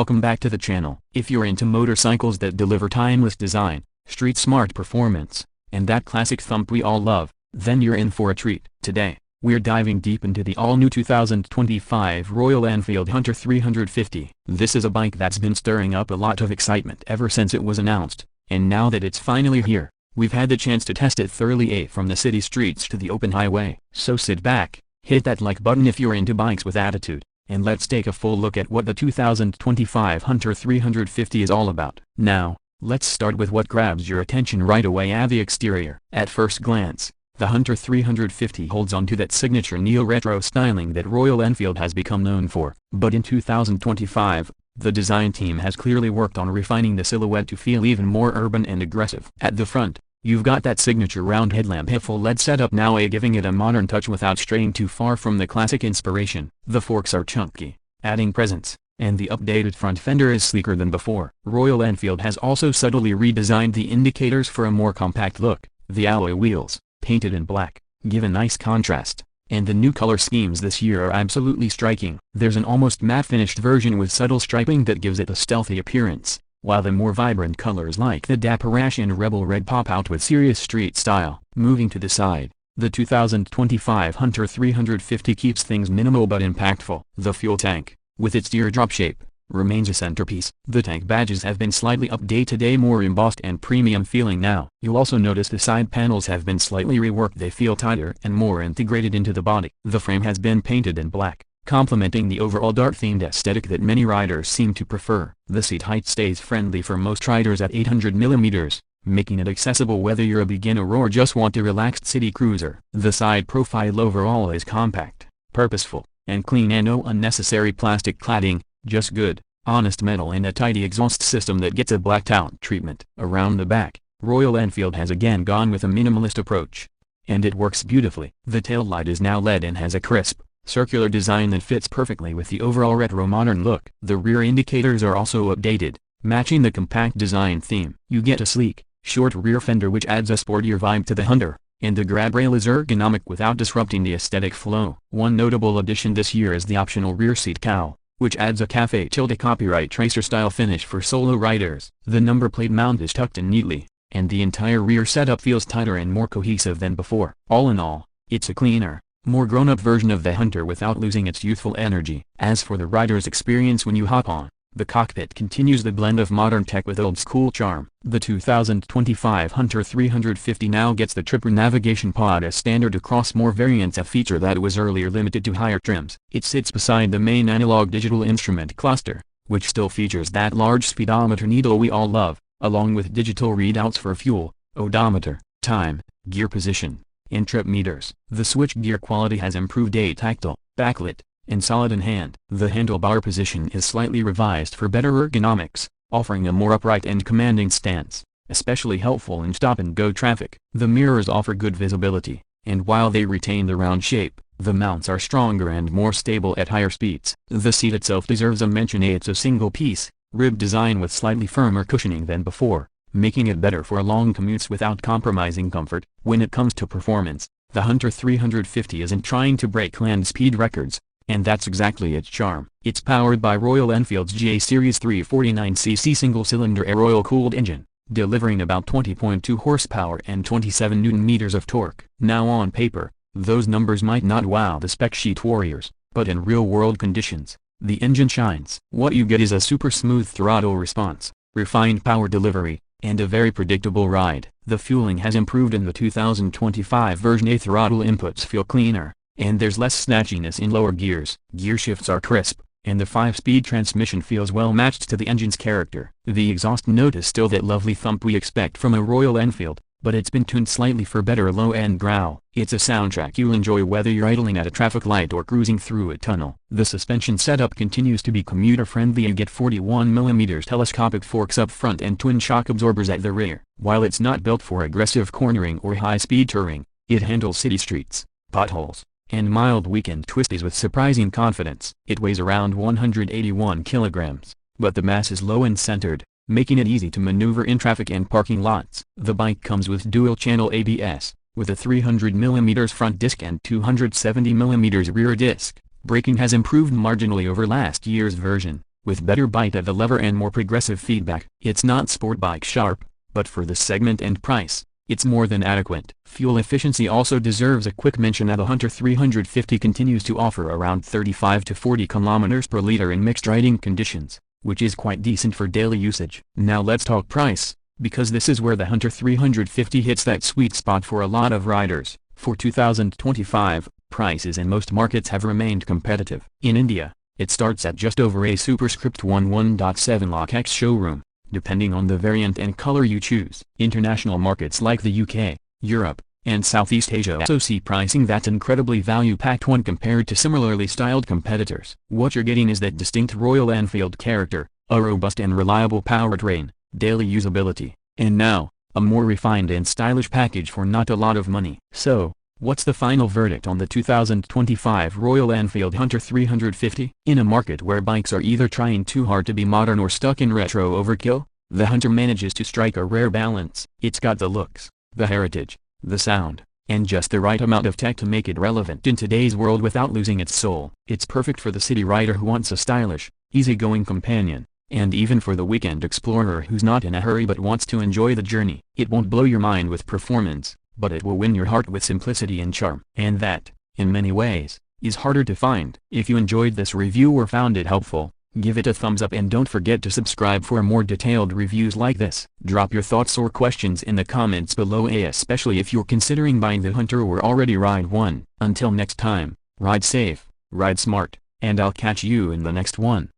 welcome back to the channel. If you're into motorcycles that deliver timeless design, street-smart performance, and that classic thump we all love, then you're in for a treat. Today, we're diving deep into the all-new 2025 Royal Enfield Hunter 350. This is a bike that's been stirring up a lot of excitement ever since it was announced, and now that it's finally here, we've had the chance to test it thoroughly from the city streets to the open highway. So sit back, hit that like button if you're into bikes with attitude, and let's take a full look at what the 2025 Hunter 350 is all about. Now, let's start with what grabs your attention right away: the exterior. At first glance, the Hunter 350 holds on to that signature neo-retro styling that Royal Enfield has become known for. But in 2025, the design team has clearly worked on refining the silhouette to feel even more urban and aggressive. At the front, you've got that signature round headlamp full LED setup now, giving it a modern touch without straying too far from the classic inspiration. The forks are chunky, adding presence, and the updated front fender is sleeker than before. Royal Enfield has also subtly redesigned the indicators for a more compact look. The alloy wheels, painted in black, give a nice contrast, and the new color schemes this year are absolutely striking. There's an almost matte finished version with subtle striping that gives it a stealthy appearance, while the more vibrant colors like the Dapper Ash and Rebel Red pop out with serious street style. Moving to the side, the 2025 Hunter 350 keeps things minimal but impactful. The fuel tank, with its teardrop shape, remains a centerpiece. The tank badges have been slightly updated, more embossed and premium feeling now. You'll also notice the side panels have been slightly reworked. They feel tighter and more integrated into the body. The frame has been painted in black, complementing the overall dark-themed aesthetic that many riders seem to prefer. The seat height stays friendly for most riders at 800 mm, making it accessible whether you're a beginner or just want a relaxed city cruiser. The side profile overall is compact, purposeful, and clean, and no unnecessary plastic cladding, just good, honest metal and a tidy exhaust system that gets a blacked-out treatment. Around the back, Royal Enfield has again gone with a minimalist approach, and it works beautifully. The taillight is now LED and has a crisp, circular design that fits perfectly with the overall retro-modern look. The rear indicators are also updated, matching the compact design theme. You get a sleek, short rear fender which adds a sportier vibe to the Hunter, and the grab rail is ergonomic without disrupting the aesthetic flow. One notable addition this year is the optional rear seat cowl, which adds a Cafe Tilde copyright tracer-style finish for solo riders. The number plate mount is tucked in neatly, and the entire rear setup feels tighter and more cohesive than before. All in all, it's a cleaner, more grown-up version of the Hunter without losing its youthful energy. As for the rider's experience when you hop on, the cockpit continues the blend of modern tech with old-school charm. The 2025 Hunter 350 now gets the Tripper navigation pod as standard across more variants, a feature that was earlier limited to higher trims. It sits beside the main analog digital instrument cluster, which still features that large speedometer needle we all love, along with digital readouts for fuel, odometer, time, gear position, and trip meters. The switchgear quality has improved, tactile, backlit, and solid in hand. The handlebar position is slightly revised for better ergonomics, offering a more upright and commanding stance, especially helpful in stop-and-go traffic. The mirrors offer good visibility, and while they retain the round shape, the mounts are stronger and more stable at higher speeds. The seat itself deserves a mention. It's a single-piece, ribbed design with slightly firmer cushioning than before, making it better for long commutes without compromising comfort. When it comes to performance, the Hunter 350 isn't trying to break land speed records, and that's exactly its charm. It's powered by Royal Enfield's GA Series 349cc single-cylinder air-oil-cooled engine, delivering about 20.2 horsepower and 27 Nm of torque. Now on paper, those numbers might not wow the spec sheet warriors, but in real-world conditions, the engine shines. What you get is a super smooth throttle response, refined power delivery, and a very predictable ride. The fueling has improved in the 2025 version. Throttle inputs feel cleaner, and there's less snatchiness in lower gears. Gear shifts are crisp, and the 5-speed transmission feels well matched to the engine's character. The exhaust note is still that lovely thump we expect from a Royal Enfield, but it's been tuned slightly for better low-end growl. It's a soundtrack you'll enjoy whether you're idling at a traffic light or cruising through a tunnel. The suspension setup continues to be commuter-friendly. You get 41 mm telescopic forks up front and twin shock absorbers at the rear. While it's not built for aggressive cornering or high-speed touring, it handles city streets, potholes, and mild weekend twisties with surprising confidence. It weighs around 181 kilograms, but the mass is low and centered, making it easy to maneuver in traffic and parking lots. The bike comes with dual-channel ABS, with a 300 mm front disc and 270 mm rear disc. Braking has improved marginally over last year's version, with better bite at the lever and more progressive feedback. It's not sport bike sharp, but for the segment and price, it's more than adequate. Fuel efficiency also deserves a quick mention, as the Hunter 350 continues to offer around 35 to 40 kilometers per liter in mixed riding conditions, which is quite decent for daily usage. Now let's talk price, because this is where the Hunter 350 hits that sweet spot for a lot of riders. For 2025, prices in most markets have remained competitive. In India, it starts at just over a superscript 1.7 lakh ex showroom, depending on the variant and color you choose. International markets like the UK, Europe, and Southeast Asia also see pricing that's incredibly value-packed when compared to similarly styled competitors. What you're getting is that distinct Royal Enfield character, a robust and reliable powertrain, daily usability, and now, a more refined and stylish package for not a lot of money. So, what's the final verdict on the 2025 Royal Enfield Hunter 350? In a market where bikes are either trying too hard to be modern or stuck in retro overkill, the Hunter manages to strike a rare balance. It's got the looks, the heritage, the sound, and just the right amount of tech to make it relevant in today's world without losing its soul. It's perfect for the city rider who wants a stylish, easygoing companion, and even for the weekend explorer who's not in a hurry but wants to enjoy the journey. It won't blow your mind with performance, but it will win your heart with simplicity and charm. And that, in many ways, is harder to find. If you enjoyed this review or found it helpful, give it a thumbs up and don't forget to subscribe for more detailed reviews like this. Drop your thoughts or questions in the comments below, especially if you're considering buying the Hunter or already ride one. Until next time, ride safe, ride smart, and I'll catch you in the next one.